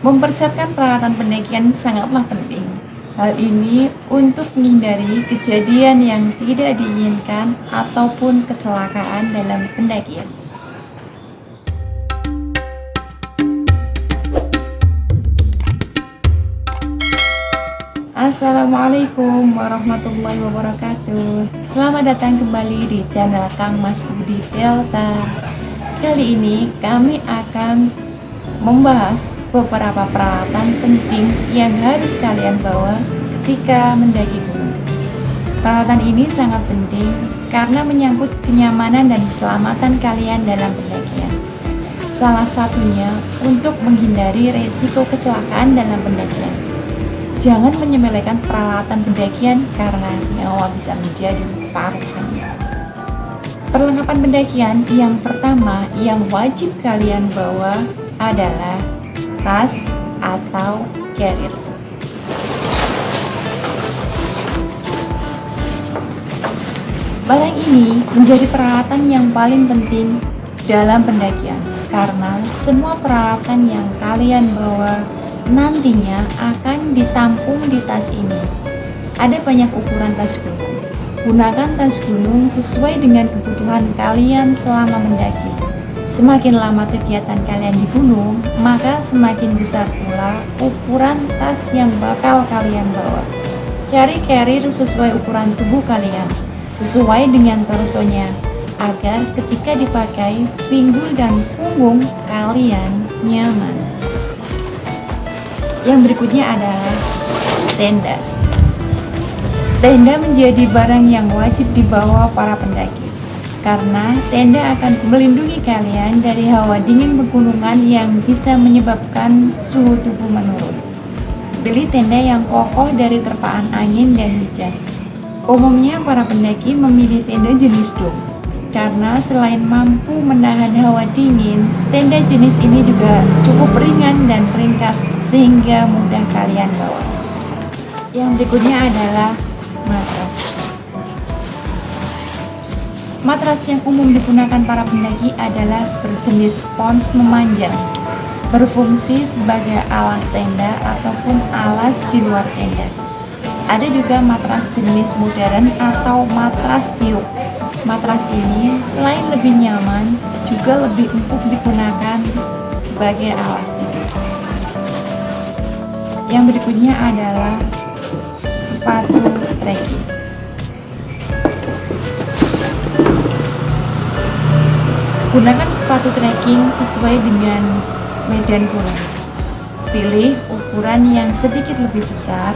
Mempersiapkan peralatan pendakian sangatlah penting. Hal ini untuk menghindari kejadian yang tidak diinginkan ataupun kecelakaan dalam pendakian. Assalamualaikum warahmatullahi wabarakatuh. Selamat datang kembali di channel Kang Mas Budi Delta. Kali ini kami akan membahas beberapa peralatan penting yang harus kalian bawa ketika mendaki gunung. Peralatan ini sangat penting karena menyangkut kenyamanan dan keselamatan kalian dalam pendakian. Salah satunya untuk menghindari resiko kecelakaan dalam pendakian. Jangan menyepelekan peralatan pendakian karena nyawa bisa menjadi taruhannya. Perlengkapan pendakian yang pertama yang wajib kalian bawa adalah tas atau carrier. Barang ini menjadi peralatan yang paling penting dalam pendakian karena semua peralatan yang kalian bawa nantinya akan ditampung di tas ini. Ada banyak ukuran tas gunung. Gunakan tas gunung sesuai dengan kebutuhan kalian selama mendaki. Semakin lama kegiatan kalian di gunung, maka semakin besar pula ukuran tas yang bakal kalian bawa. Cari carrier sesuai ukuran tubuh kalian, sesuai dengan torsonya, agar ketika dipakai, pinggul dan punggung kalian nyaman. Yang berikutnya adalah tenda. Tenda menjadi barang yang wajib dibawa para pendaki karena tenda akan melindungi kalian dari hawa dingin pegunungan yang bisa menyebabkan suhu tubuh menurun. Pilih tenda yang kokoh dari terpaan angin dan hujan. Umumnya para pendaki memilih tenda jenis dome karena selain mampu menahan hawa dingin, tenda jenis ini juga cukup ringan dan ringkas sehingga mudah kalian bawa. Yang berikutnya adalah matras. Matras yang umum digunakan para pendaki adalah berjenis spons memanjang, berfungsi sebagai alas tenda ataupun alas di luar tenda. Ada juga matras jenis modern atau matras tiup. Matras ini selain lebih nyaman, juga lebih empuk digunakan sebagai alas tidur. Yang berikutnya adalah sepatu trekking. Gunakan sepatu trekking sesuai dengan medan gunung. Pilih ukuran yang sedikit lebih besar.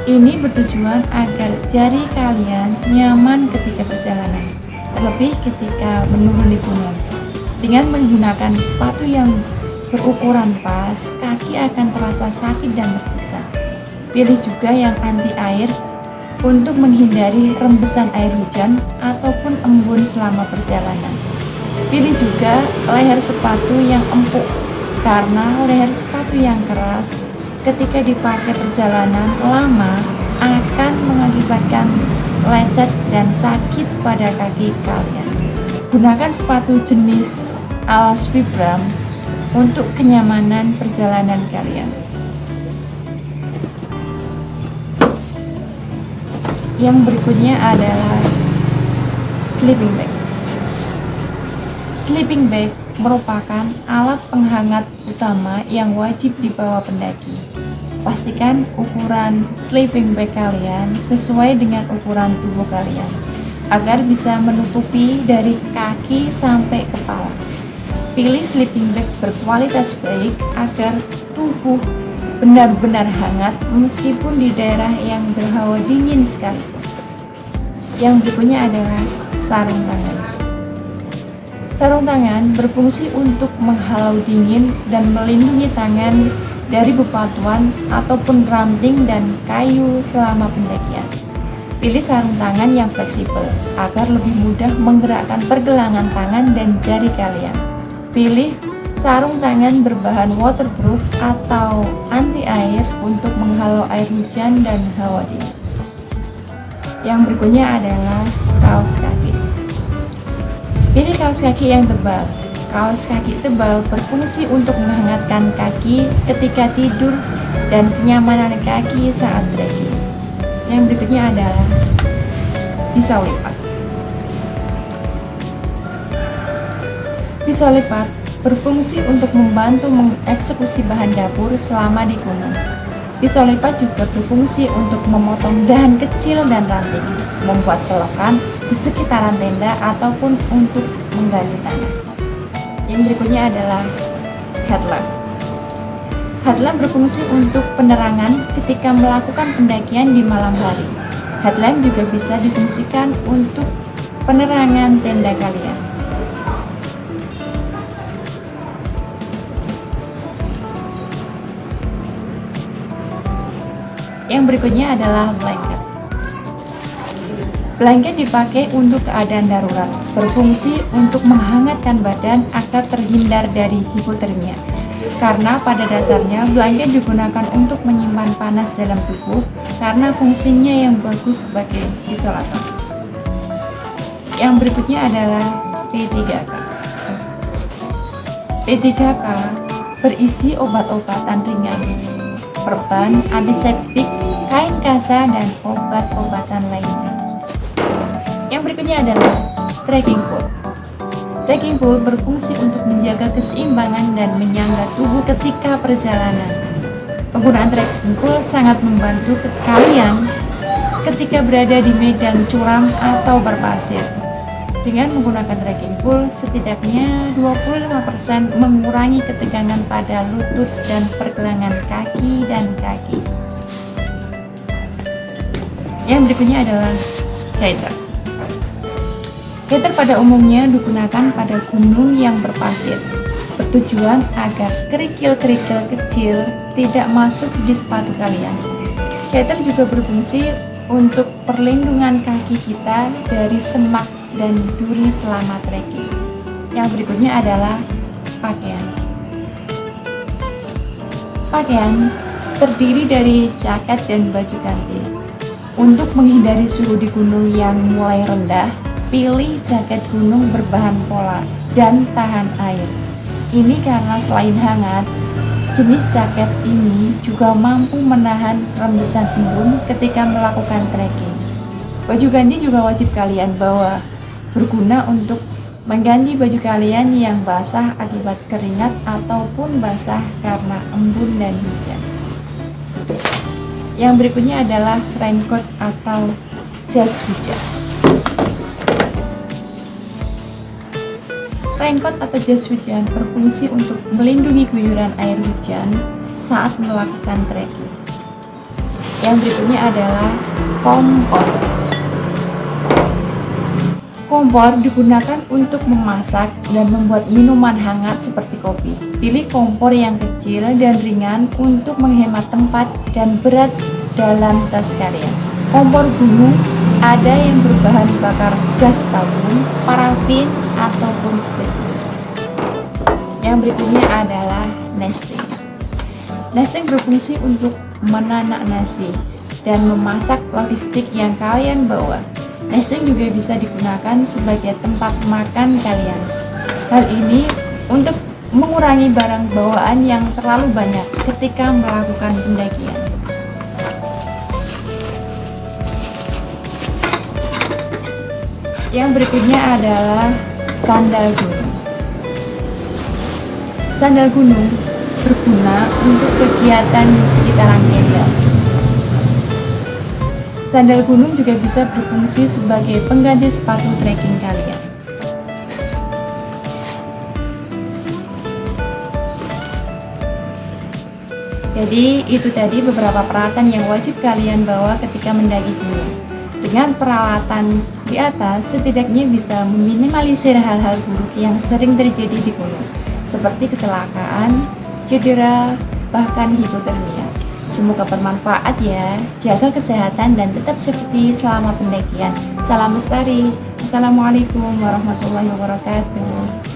Ini bertujuan agar jari kalian nyaman ketika perjalanan, terlebih ketika menuruni gunung. Dengan menggunakan sepatu yang berukuran pas, kaki akan terasa sakit dan tersiksa. Pilih juga yang anti air untuk menghindari rembesan air hujan ataupun embun selama perjalanan. Pilih juga leher sepatu yang empuk karena leher sepatu yang keras ketika dipakai perjalanan lama akan mengakibatkan lecet dan sakit pada kaki kalian. Gunakan sepatu jenis alas Vibram untuk kenyamanan perjalanan kalian. Yang berikutnya adalah sleeping bag. Sleeping bag merupakan alat penghangat utama yang wajib dibawa pendaki. Pastikan ukuran sleeping bag kalian sesuai dengan ukuran tubuh kalian agar bisa menutupi dari kaki sampai kepala. Pilih sleeping bag berkualitas baik agar tubuh benar-benar hangat meskipun di daerah yang berhawa dingin sekalipun. Yang berikutnya adalah sarung tangan. Sarung tangan berfungsi untuk menghalau dingin dan melindungi tangan dari bebatuan ataupun ranting dan kayu selama pendakian. Pilih sarung tangan yang fleksibel agar lebih mudah menggerakkan pergelangan tangan dan jari kalian. Pilih sarung tangan berbahan waterproof atau anti air untuk menghalau air hujan dan hawa dingin. Yang berikutnya adalah kaos kaki. Pilih kaos kaki yang tebal Kaos kaki tebal berfungsi untuk menghangatkan kaki ketika tidur dan kenyamanan kaki saat trekking. Yang berikutnya adalah pisau lipat. Pisau lipat berfungsi untuk membantu mengeksekusi bahan dapur selama di gunung. Pisau lipat juga berfungsi untuk memotong dahan kecil dan ranting, membuat selokan di sekitaran tenda ataupun untuk menggali tanah. Yang berikutnya adalah headlamp. Headlamp berfungsi untuk penerangan ketika melakukan pendakian di malam hari. Headlamp juga bisa difungsikan untuk penerangan tenda kalian. Yang berikutnya adalah blanket. Blanket dipakai untuk keadaan darurat, berfungsi untuk menghangatkan badan agar terhindar dari hipotermia. Karena pada dasarnya blanket digunakan untuk menyimpan panas dalam tubuh karena fungsinya yang bagus sebagai isolator. Yang berikutnya adalah P3K. P3K berisi obat-obatan ringan, perban, antiseptik, kain kasa, dan obat-obatan lainnya. Yang berikutnya adalah trekking pole. Trekking pole berfungsi untuk menjaga keseimbangan dan menyangga tubuh ketika perjalanan. Penggunaan trekking pole sangat membantu kalian ketika berada di medan curam atau berpasir. Dengan menggunakan trekking pole, setidaknya 25% mengurangi ketegangan pada lutut dan pergelangan kaki dan kaki. Yang berikutnya adalah heater. Heater pada umumnya digunakan pada gunung yang berpasir, bertujuan agar kerikil-kerikil kecil tidak masuk di sepatu kalian. Heater juga berfungsi untuk perlindungan kaki kita dari semak dan duri selama trekking. Yang berikutnya adalah pakaian. Pakaian terdiri dari jaket dan baju ganti. Untuk menghindari suhu di gunung yang mulai rendah, pilih jaket gunung berbahan polar dan tahan air. Ini karena selain hangat, jenis jaket ini juga mampu menahan rembesan embun ketika melakukan trekking. Baju ganti juga wajib kalian bawa, berguna untuk mengganti baju kalian yang basah akibat keringat ataupun basah karena embun dan hujan. Yang berikutnya adalah raincoat atau jas hujan. Raincoat atau jas hujan berfungsi untuk melindungi guyuran air hujan saat melakukan trekking. Yang berikutnya adalah kompor. Kompor digunakan untuk memasak dan membuat minuman hangat seperti kopi. Pilih kompor yang kecil dan ringan untuk menghemat tempat dan berat dalam tas kalian. Kompor gunung ada yang berbahan bakar gas tabung, parafin, ataupun spiritus. Yang berikutnya adalah nesting. Nesting berfungsi untuk menanak nasi dan memasak logistik yang kalian bawa. Nesting juga bisa digunakan sebagai tempat makan kalian. Hal ini untuk mengurangi barang bawaan yang terlalu banyak ketika melakukan pendakian. Yang berikutnya adalah sandal gunung. Sandal gunung berguna untuk kegiatan di sekitaran tenda. Sandal gunung juga bisa berfungsi sebagai pengganti sepatu trekking kalian. Jadi itu tadi beberapa peralatan yang wajib kalian bawa ketika mendaki gunung. Dengan peralatan di atas, setidaknya bisa meminimalisir hal-hal buruk yang sering terjadi di gunung, seperti kecelakaan, cedera, bahkan hipotermia. Semoga bermanfaat ya. Jaga kesehatan dan tetap safety selama pendakian. Salam lestari. Assalamualaikum warahmatullahi wabarakatuh.